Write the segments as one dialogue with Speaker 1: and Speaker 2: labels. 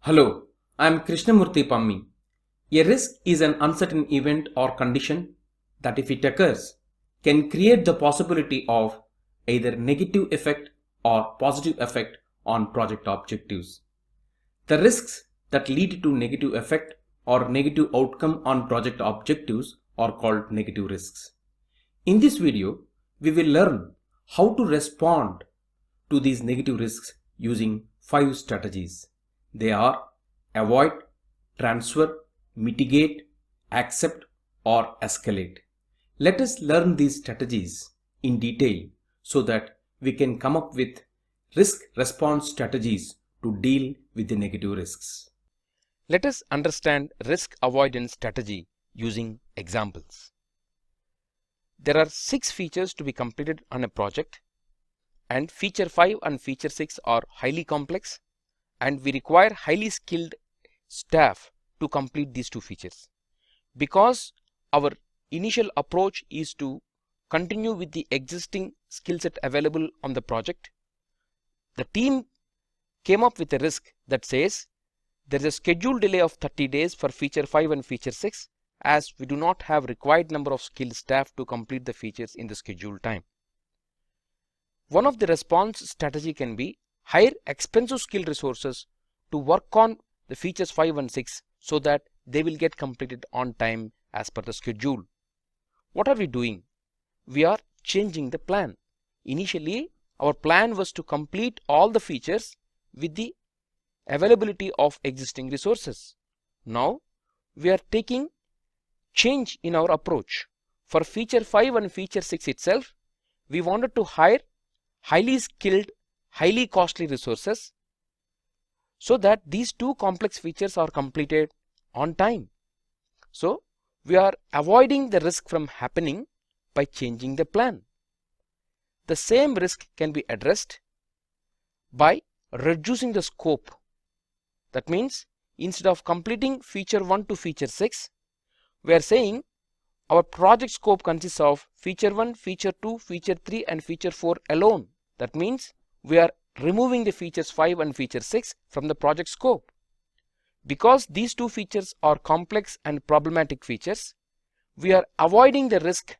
Speaker 1: Hello, I am Krishnamurthy Pammi. A risk is an uncertain event or condition that, if it occurs, can create the possibility of either negative effect or positive effect on project objectives. The risks that lead to negative effect or negative outcome on project objectives are called negative risks. In this video, we will learn how to respond to these negative risks using 5 strategies. They are avoid, transfer, mitigate, accept, or escalate. Let us learn these strategies in detail so that we can come up with risk response strategies to deal with the negative risks.
Speaker 2: Let us understand risk avoidance strategy using examples. There are 6 features to be completed on a project, and feature 5 and feature 6 are highly complex, and we require highly skilled staff to complete these 2 features. Because our initial approach is to continue with the existing skill set available on the project, the team came up with a risk that says there is a schedule delay of 30 days for feature 5 and feature 6, as we do not have required number of skilled staff to complete the features in the scheduled time. One of the response strategy can be hire expensive skilled resources to work on the features 5 and 6 so that they will get completed on time as per the schedule. What are we doing? We are changing the plan. Initially, our plan was to complete all the features with the availability of existing resources. Now, we are taking change in our approach. For feature 5 and feature 6 itself, we wanted to hire highly skilled, highly costly resources so that these 2 complex features are completed on time. So, we are avoiding the risk from happening by changing the plan. The same risk can be addressed by reducing the scope. That means instead of completing feature 1 to feature 6, we are saying our project scope consists of feature 1, feature 2, feature 3 and feature 4 alone. That means we are removing the features 5 and feature 6 from the project scope. Because these 2 features are complex and problematic features, we are avoiding the risk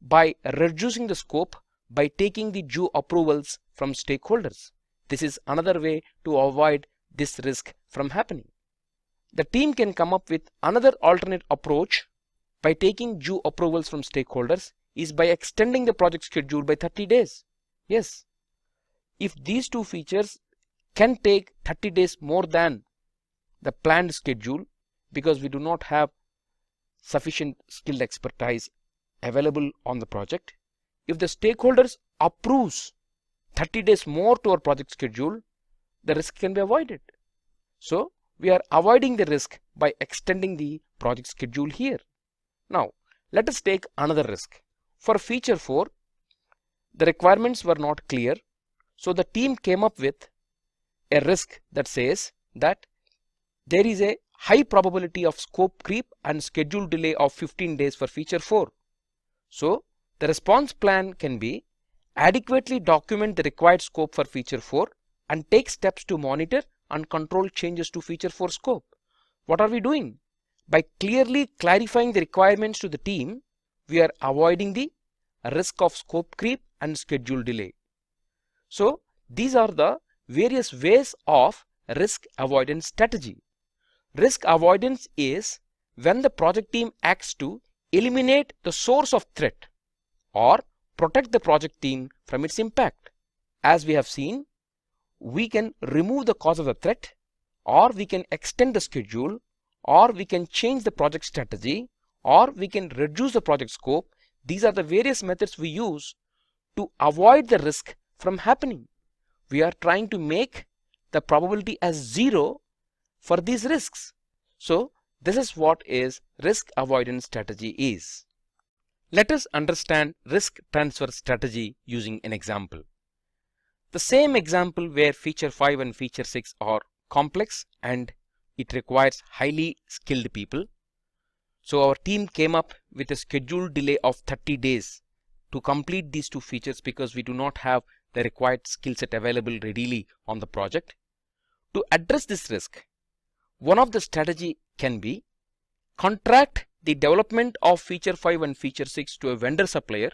Speaker 2: by reducing the scope by taking the due approvals from stakeholders. This is another way to avoid this risk from happening. The team can come up with another alternate approach by taking due approvals from stakeholders is by extending the project schedule by 30 days. Yes, if these 2 features can take 30 days more than the planned schedule because we do not have sufficient skilled expertise available on the project, if the stakeholders approves 30 days more to our project schedule, the risk can be avoided. So, we are avoiding the risk by extending the project schedule here. Now, let us take another risk. For feature 4, the requirements were not clear, so the team came up with a risk that says that there is a high probability of scope creep and schedule delay of 15 days for feature 4. So, the response plan can be adequately document the required scope for feature 4 and take steps to monitor and control changes to feature 4 scope. What are we doing? By clearly clarifying the requirements to the team, we are avoiding the risk of scope creep and schedule delay. So, these are the various ways of risk avoidance strategy. Risk avoidance is when the project team acts to eliminate the source of threat or protect the project team from its impact. As we have seen, we can remove the cause of the threat, or we can extend the schedule, or we can change the project strategy, or we can reduce the project scope. These are the various methods we use to avoid the risk from happening. We are trying to make the probability as 0 for these risks. So, this is what is risk avoidance strategy is. Let us understand risk transfer strategy using an example. The same example where feature 5 and feature 6 are complex and it requires highly skilled people. So our team came up with a schedule delay of 30 days to complete these 2 features because we do not have the required skill set available readily on the project. To address this risk, One of the strategy can be contract the development of feature 5 and feature 6 to a vendor supplier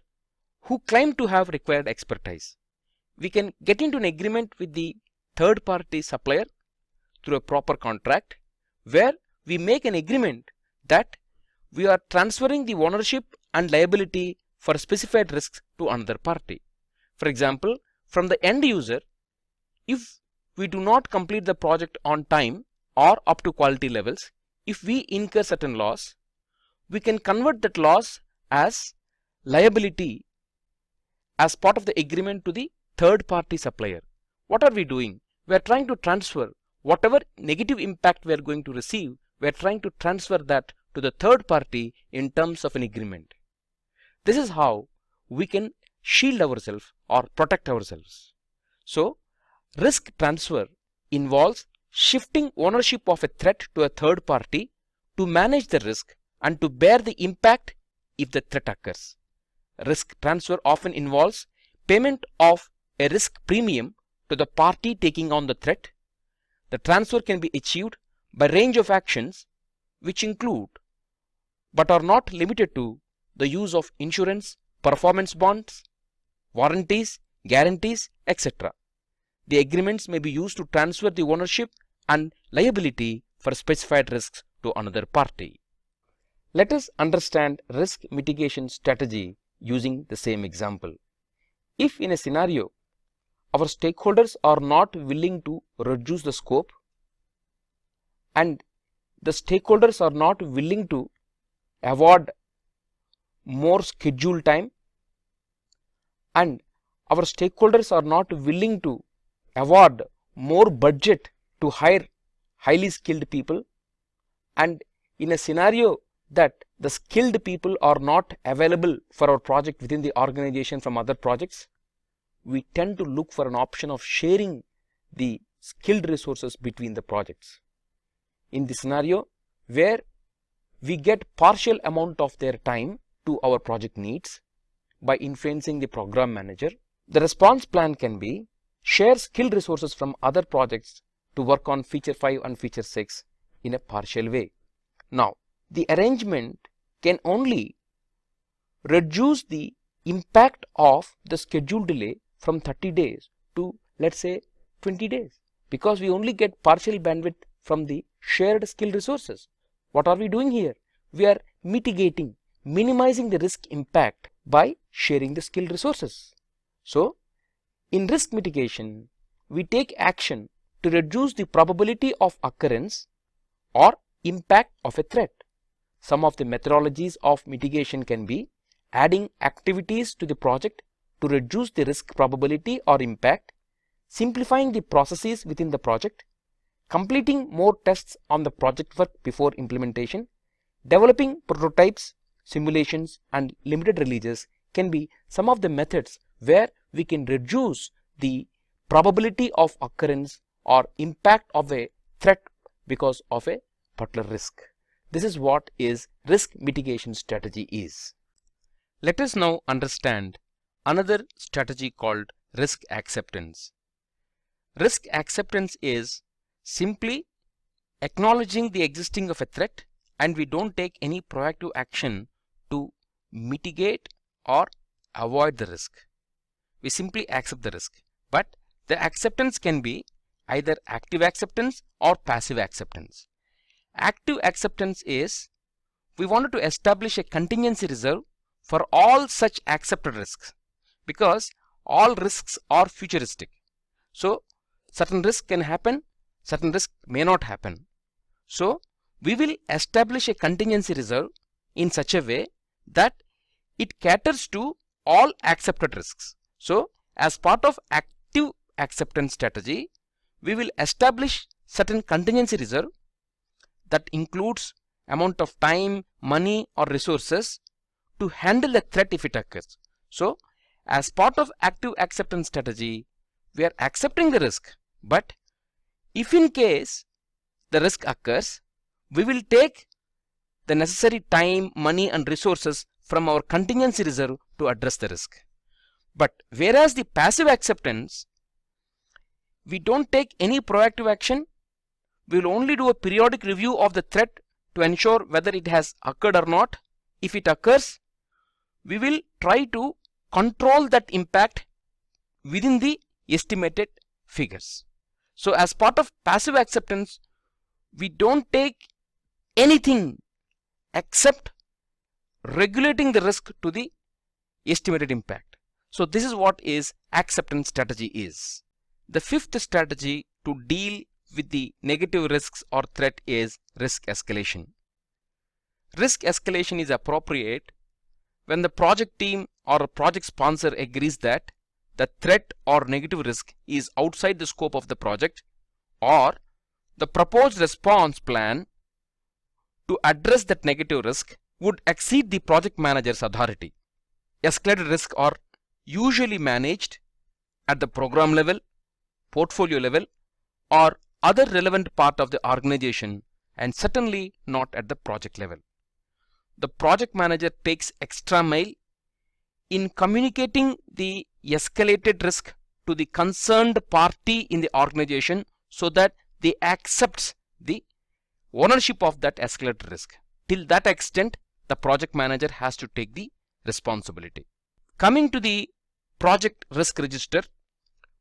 Speaker 2: who claim to have required expertise. We can get into an agreement with the third party supplier through a proper contract where we make an agreement that we are transferring the ownership and liability for specified risks to another party. For example, from the end user, if we do not complete the project on time or up to quality levels, if we incur certain loss, we can convert that loss as liability as part of the agreement to the third party supplier. What are we doing? We are trying to transfer whatever negative impact we are going to receive, we are trying to transfer that to the third party in terms of an agreement. This is how we can shield ourselves or protect ourselves. So, risk transfer involves shifting ownership of a threat to a third party to manage the risk and to bear the impact if the threat occurs. Risk transfer often involves payment of a risk premium to the party taking on the threat. The transfer can be achieved by range of actions which include but are not limited to the use of insurance, performance bonds, warranties, guarantees, etc. The agreements may be used to transfer the ownership and liability for specified risks to another party. Let us understand risk mitigation strategy using the same example. If in a scenario our stakeholders are not willing to reduce the scope and the stakeholders are not willing to award more schedule time and our stakeholders are not willing to award more budget to hire highly skilled people, and in a scenario that the skilled people are not available for our project within the organization from other projects, we tend to look for an option of sharing the skilled resources between the projects. In the scenario where we get partial amount of their time to our project needs by influencing the program manager, the response plan can be share skilled resources from other projects to work on feature 5 and feature 6 in a partial way. Now, the arrangement can only reduce the impact of the schedule delay from 30 days to, let's say, 20 days, because we only get partial bandwidth from the shared skill resources. What are we doing here? We are mitigating, minimizing the risk impact by sharing the skill resources. So, in risk mitigation, we take action to reduce the probability of occurrence or impact of a threat. Some of the methodologies of mitigation can be adding activities to the project to reduce the risk probability or impact, simplifying the processes within the project, completing more tests on the project work before implementation, developing prototypes, simulations, and limited releases can be some of the methods where we can reduce the probability of occurrence or impact of a threat because of a particular risk. This is what is risk mitigation strategy is. Let us now understand another strategy called risk acceptance. Risk acceptance is simply acknowledging the existing of a threat and we don't take any proactive action to mitigate or avoid the risk. We simply accept the risk, but the acceptance can be either active acceptance or passive acceptance. Active acceptance is we wanted to establish a contingency reserve for all such accepted risks because all risks are futuristic. So certain risk can happen, certain risk may not happen. So we will establish a contingency reserve in such a way that it caters to all accepted risks. So as part of active acceptance strategy, we will establish certain contingency reserve that includes amount of time, money or resources to handle the threat if it occurs. So as part of active acceptance strategy, we are accepting the risk, but if in case the risk occurs, we will take the necessary time, money and resources from our contingency reserve to address the risk. But whereas the passive acceptance, we don't take any proactive action, We will only do a periodic review of the threat to ensure whether it has occurred or not. If it occurs, we will try to control that impact within the estimated figures. So as part of passive acceptance, we don't take anything except regulating the risk to the estimated impact. So this is what is acceptance strategy is. The fifth strategy to deal with the negative risks or threat is risk escalation. Risk escalation is appropriate when the project team or a project sponsor agrees that the threat or negative risk is outside the scope of the project, or the proposed response plan to address that negative risk would exceed the project manager's authority. Escalated risks are usually managed at the program level, portfolio level, or other relevant part of the organization, and certainly not at the project level. The project manager takes extra mile in communicating the escalated risk to the concerned party in the organization so that they accept the ownership of that escalated risk. Till that extent, the project manager has to take the responsibility. Coming to the project risk register,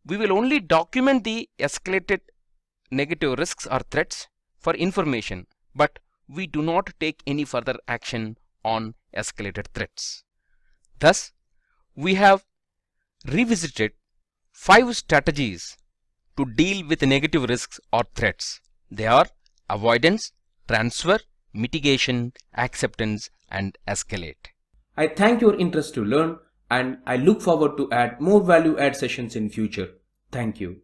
Speaker 2: we will only document the escalated negative risks or threats for information, but we do not take any further action on escalated threats. Thus, we have revisited 5 strategies to deal with negative risks or threats. They are avoidance, transfer, mitigation, acceptance, and escalate.
Speaker 1: I thank your interest to learn, and I look forward to add more value add sessions in future. Thank you.